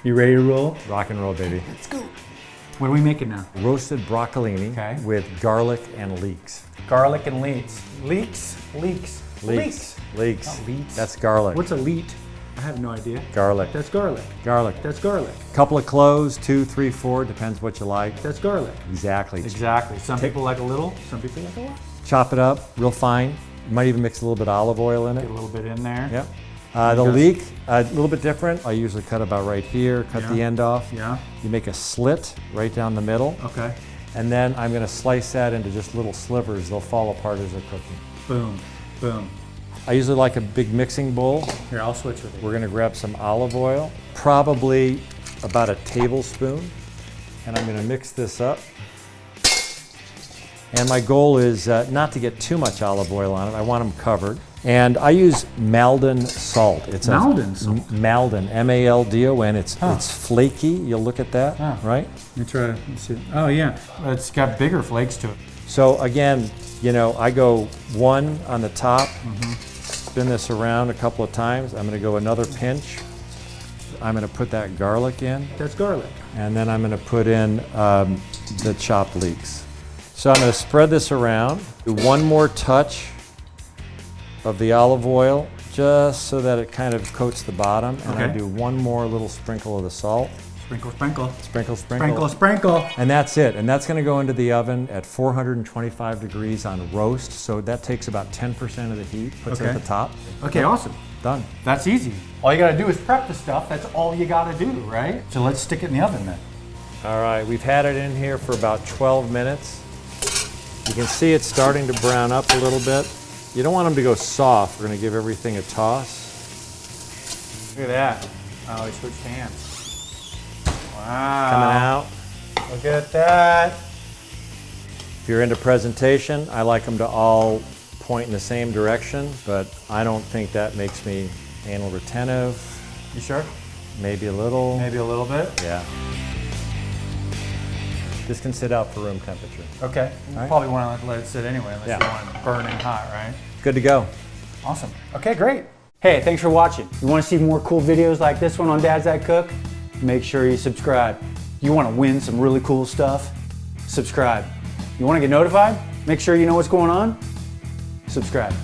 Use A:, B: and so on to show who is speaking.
A: You ready to roll?
B: Rock and roll, baby.
A: Let's go. What are we making now?
B: Roasted broccolini with garlic and leeks.
A: Garlic and leeks. Leeks? Leeks.
B: Leeks. Leeks.
A: Not leeks.
B: That's garlic.
A: What's a leet? I have no idea.
B: Garlic.
A: That's garlic.
B: Garlic.
A: That's garlic.
B: Couple of cloves, 2, 3, 4, depends what you like.
A: That's garlic.
B: Exactly.
A: Exactly. Some people like a little, some people like a lot.
B: Chop it up real fine. You might even mix a little bit of olive oil in it.
A: Get a little bit in there.
B: Yep. The leek, a little bit different. I usually cut about right here, cut the end off.
A: Yeah.
B: You make a slit right down the middle.
A: Okay.
B: And then I'm gonna slice that into just little slivers. They'll fall apart as they're cooking.
A: Boom, boom.
B: I usually like a big mixing bowl.
A: Here, I'll switch with you.
B: We're gonna grab some olive oil, probably about a tablespoon, and I'm gonna mix this up. And my goal is not to get too much olive oil on it. I want them covered. And I use Maldon salt. It's
A: Maldon salt?
B: Maldon, M-A-L-D-O-N. It's flaky. You'll look at that, right?
A: Let me try to see. Oh yeah, it's got bigger flakes to it.
B: So again, you know, I go one on the top, spin this around a couple of times. I'm gonna go another pinch. I'm gonna put that garlic in.
A: That's garlic.
B: And then I'm gonna put in the chopped leeks. So I'm gonna spread this around, do one more touch of the olive oil, just so that it kind of coats the bottom. And I do one more little sprinkle of the salt.
A: Sprinkle, sprinkle.
B: Sprinkle, sprinkle.
A: Sprinkle, sprinkle.
B: And that's it. And that's gonna go into the oven at 425 degrees on roast. So that takes about 10% of the heat, puts it at the top.
A: Okay, awesome.
B: Done.
A: That's easy. All you gotta do is prep the stuff. That's all you gotta do, right? So let's stick it in the oven then.
B: All right, we've had it in here for about 12 minutes. You can see it's starting to brown up a little bit. You don't want them to go soft. We're gonna give everything a toss.
A: Look at that. Oh, he switched hands. Wow.
B: Coming out.
A: Look at that.
B: If you're into presentation, I like them to all point in the same direction, but I don't think that makes me anal retentive.
A: You sure?
B: Maybe a little.
A: Maybe a little bit?
B: Yeah. This can sit out for room temperature.
A: Okay. You probably want to let it sit anyway, unless you want it burning hot, right?
B: Good to go.
A: Awesome. Okay, great. Hey, thanks for watching. You want to see more cool videos like this one on Dad's That Cook? Make sure you subscribe. You want to win some really cool stuff? Subscribe. You want to get notified? Make sure you know what's going on? Subscribe.